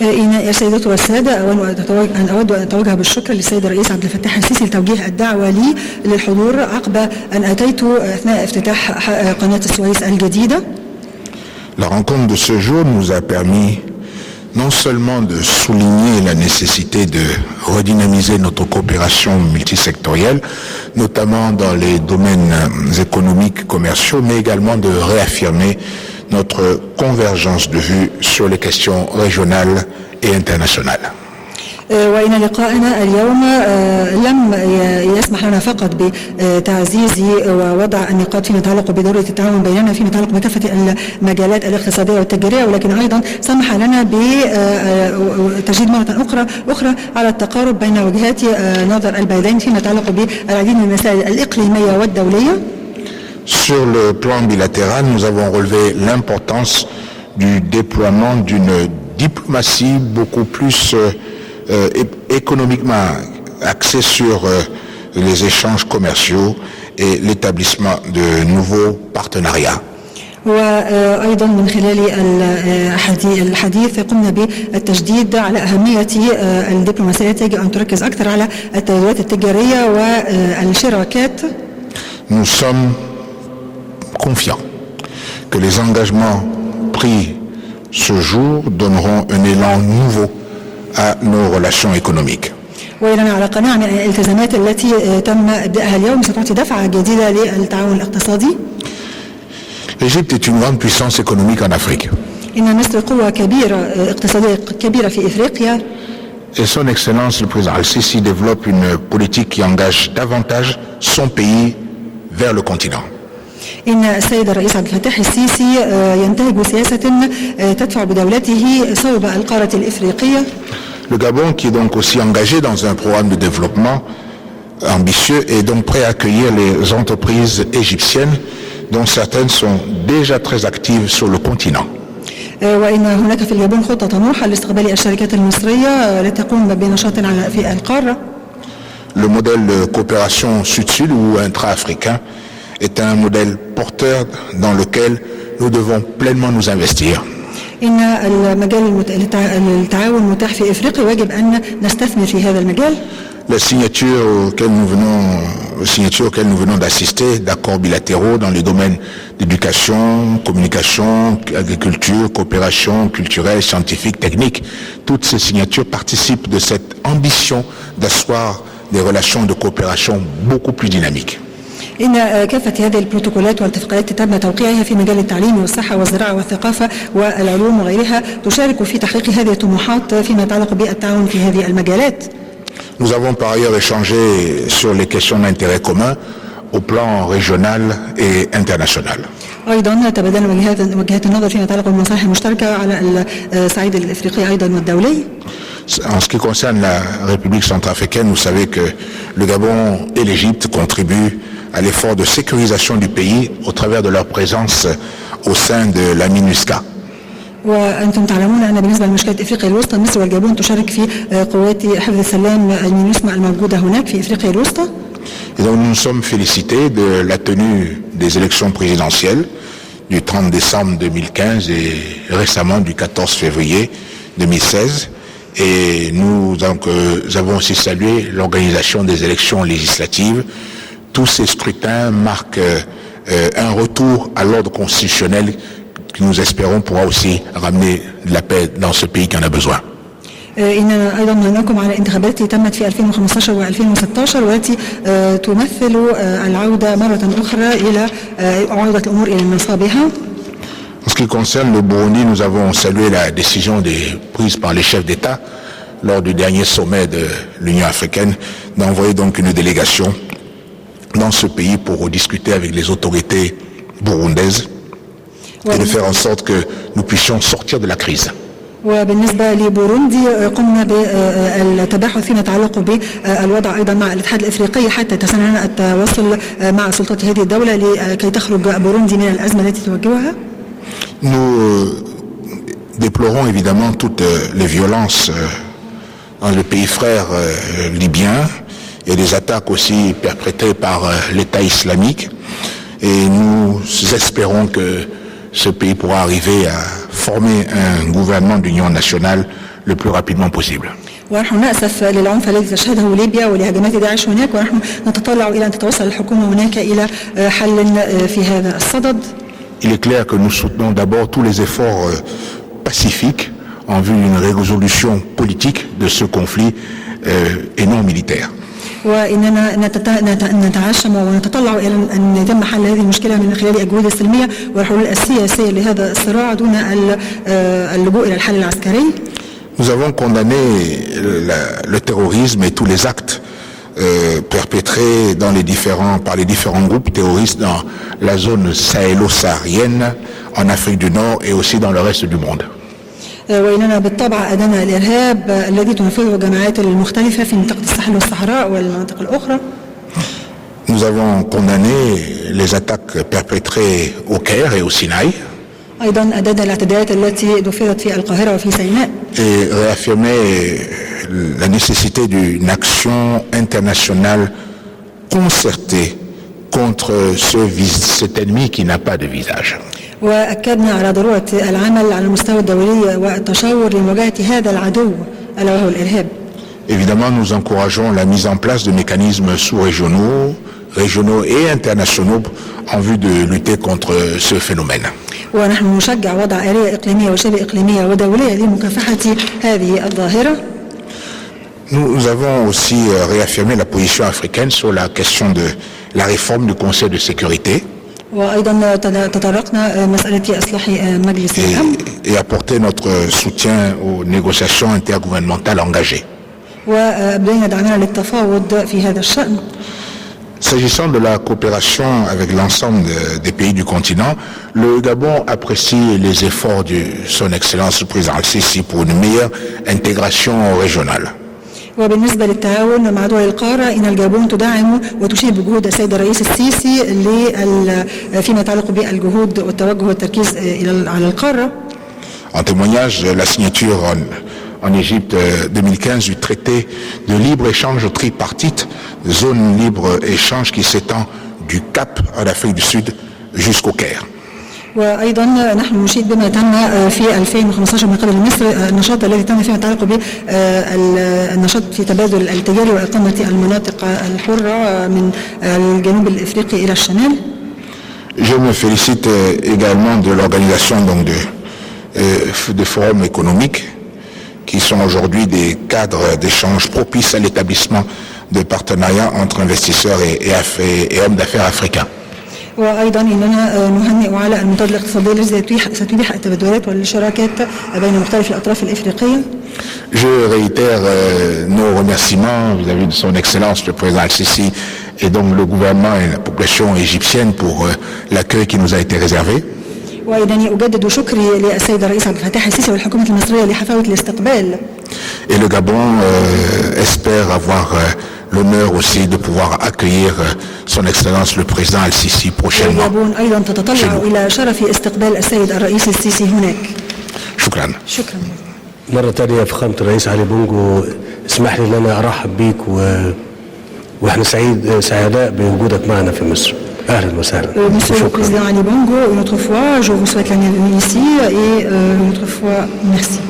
يا سيداتي والسادة، أود أن أتوجه بالشكر للسيد الرئيس عبد الفتاح السيسي لتوجيه الدعوة لي للحضور عقب أن أتيت أثناء افتتاح قناة السويس الجديدة. La rencontre de ce jour nous a permis non seulement de souligner la nécessité de redynamiser notre coopération multisectorielle, notamment dans les domaines économiques, commerciaux, mais également de réaffirmer notre convergence de vues sur les questions régionales et internationales. وإن لقاءنا اليوم لم يسمح لنا فقط بتعزيز ووضع النقاط فيما يتعلق بضرورة التعاون بيننا فيما يتعلق بكافة المجالات الاقتصادية والتجارية، ولكن أيضا سمح لنا بتجديد مرة أخرى على التقارب بين وجهات نظر البلدين فيما يتعلق بالعديد من المسائل الإقليمية والدولية. Sur le plan bilatéral, nous avons relevé l'importance du déploiement d'une diplomatie beaucoup plus économiquement axée sur les échanges commerciaux et l'établissement de nouveaux partenariats. وأيضا من خلال الحديث قمنا بالتشديد على أهمية الدبلوماسية. يجب أن تركز أكثر على التداولات التجارية والشراكات. Nous sommes confiants que les engagements pris ce jour donneront un élan nouveau à nos relations économiques. ولنا على قناعة من الالتزامات التي تم إبداءها اليوم ستعطي دفعة جديدة للتعاون الاقتصادي. L'Égypte est une grande puissance économique en Afrique. إن مصر قوة كبيرة اقتصادية كبيرة في إفريقيا. Et son Excellence le président Al-Sisi développe une politique qui engage davantage son pays vers le continent. إن السيد الرئيس عبد الفتاح السيسي ينتهج سياسة تدفع بدولته صوب القارة الإفريقية. Le Gabon, qui est donc aussi engagé dans un programme de développement ambitieux, est donc prêt à accueillir les entreprises égyptiennes, dont certaines sont déjà très actives sur le continent. وإن هناك في اليابان خطة طموحة لاستقبال الشركات المصرية لتقوم بنشاط في القارة. Le modèle de coopération sud-sud ou intra-africain est un modèle porteur dans lequel nous devons pleinement nous investir. إن المجال التعاون متاح في إفريقيا ويجب أن نستثمر في هذا المجال. La signature auxquelles nous venons d'assister, d'accords bilatéraux dans les domaines d'éducation, communication, agriculture, coopération culturelle, scientifique, technique, toutes ces signatures participent de cette ambition d'asseoir des relations de coopération beaucoup plus dynamiques. إن كافة هذه البروتوكولات والاتفاقيات تم توقيعها في مجال التعليم والصحة والزراعة والثقافة والعلوم وغيرها تشارك في تحقيق هذه الطموحات فيما يتعلق بالتعاون في هذه المجالات. Nous avons par ailleurs échangé sur les questions d'intérêt commun au plan régional et international. أيضا تبادلنا وجهات النظر فيما يتعلق بالمصالح المشتركة على الصعيد الإفريقي أيضا والدولي. En ce qui concerne la République centrafricaine, vous savez que le Gabon et l'Égypte contribuent à l'effort de sécurisation du pays au travers de leur présence au sein de la MINUSCA. وأنتم تعلمون أن بالنسبة لمشكلة إفريقيا الوسطى مصر والجابون تشارك في قوات حفظ السلام المينوسما الموجودة هناك في إفريقيا الوسطى. Et donc nous nous sommes félicités de la tenue des élections présidentielles du 30 décembre 2015 et récemment du 14 février 2016. Et nous avons aussi salué l'organisation des élections législatives. Tous ces scrutins marquent un retour à l'ordre constitutionnel qui nous espérons pourra aussi ramener de la paix dans ce pays qui en a besoin. إننا أيضا نراكم على انتخابات تمت في 2015 و2016 والتي تمثل العودة مرة أخرى إلى عودة الأمور إلى نصابها. En ce qui concerne le Burundi, nous avons salué la décision prise par les chefs d'État lors du dernier sommet de l'Union africaine d'envoyer donc une délégation dans ce pays pour discuter avec les autorités burundaises et de faire en sorte que nous puissions sortir de la crise. وبالنسبة لبوروندي قمنا بالتباحث فيما يتعلق بالوضع أيضا مع الاتحاد الإفريقي حتى تسنى التواصل مع سلطات هذه الدولة لكي تخرج بوروندي من الأزمة التي تواجهها. Nous déplorons évidemment toutes les violences dans le pays frère libyen. Il y a des attaques aussi perpétrées par l'État islamique et nous espérons que ce pays pourra arriver à former un gouvernement d'union nationale le plus rapidement possible. ونحن نأسف للعنف الذي تشهده ليبيا ولهجمات داعش هناك، ونحن نتطلع إلى أن تتوصل الحكومة هناك إلى حل في هذا الصدد. Il est clair que nous soutenons d'abord tous les efforts pacifiques en vue d'une résolution politique de ce conflit et non militaire. وإننا نتعشم ونتطلع إلى أن يتم حل هذه المشكلة من خلال الجهود السلمية والحلول السياسية لهذا الصراع دون اللجوء إلى الحل العسكري. Nous avons condamné le terrorisme et tous les actes perpétrés par les différents groupes terroristes dans la zone sahélo-saharienne, en Afrique du Nord et aussi dans le reste du monde. وإننا بالطبع أدانا الإرهاب الذي تنفذه الجماعات المختلفة في منطقة الساحل والصحراء والمناطق الأخرى. Nous avons condamné les attaques perpétrées au Caire et au Sinaï. أيضا أدانا الاعتداءات التي نفذت في القاهرة وفي سيناء. Et réaffirmé la nécessité d'une action internationale concertée contre cet ennemi qui n'a pas de visage. وأكدنا على ضرورة العمل على المستوى الدولي والتشاور لمواجهة هذا العدو ألا وهو الإرهاب. Évidemment, nous encourageons la mise en place de mécanismes sous-régionaux, régionaux et internationaux en vue de lutter contre ce phénomène. ونحن نشجع وضع آلية إقليمية وشبه إقليمية ودولية لمكافحة هذه الظاهرة. Nous avons aussi réaffirmé la position africaine sur la question de la réforme du Conseil de sécurité. وأيضا تطرقنا مسألة إصلاح مجلس الأمن. Et apporter notre soutien aux négociations intergouvernementales engagées. وأبدينا دعمنا للتفاوض في هذا الشأن. S'agissant de la coopération avec l'ensemble des pays du continent, le Gabon apprécie les efforts de son Excellence le président Al-Sisi pour une meilleure intégration régionale. وبالنسبة للتعاون مع دول القارة إن الجابون تدعم وتشيد بجهود السيد الرئيس السيسي فيما يتعلق بالجهود والتوجه والتركيز على القارة. En témoignage, la signature en Égypte 2015 du traité de libre-échange tripartite, zone libre-échange qui s'étend du Cap en Afrique du Sud jusqu'au Caire. وأيضا نحن نشيد بما تم في 2015 من قبل مصر النشاط الذي تم فيما يتعلق بالنشاط في تبادل التجاري وإقامة المناطق الحرة من الجنوب الإفريقي إلى الشمال. Je me félicite également de l'organisation de forums économiques qui sont aujourd'hui des cadres d'échange propices à l'établissement de partenariats entre investisseurs et hommes d'affaires africains. وأيضا إننا نهنئ على المنتدى الاقتصادي الذي ستتيح التبادلات والشراكات بين مختلف الأطراف الإفريقية. Je réitère nos remerciements vis-à-vis de son Excellence le président Al-Sisi et donc le gouvernement et la population égyptienne pour l'accueil qui nous a été réservé. وإنني أجدد شكري للسيد الرئيس عبد الفتاح السيسي والحكومة المصرية لحفاوة الاستقبال. Et le Gabon espère avoir l'honneur aussi de pouvoir accueillir son Excellence le président Al-Sisi prochainement. الجابون أيضا تتطلع إلى شرف استقبال السيد الرئيس السيسي هناك. شكرا. شكرا. مرة تانية فخامة الرئيس علي بونجو، اسمح لي ان انا ارحب بيك واحنا سعداء بوجودك معنا في مصر. اهلا وسهلا. Monsieur le Président Ali Bongo, une autre fois, je vous souhaite la bienvenue ici et une autre fois, merci.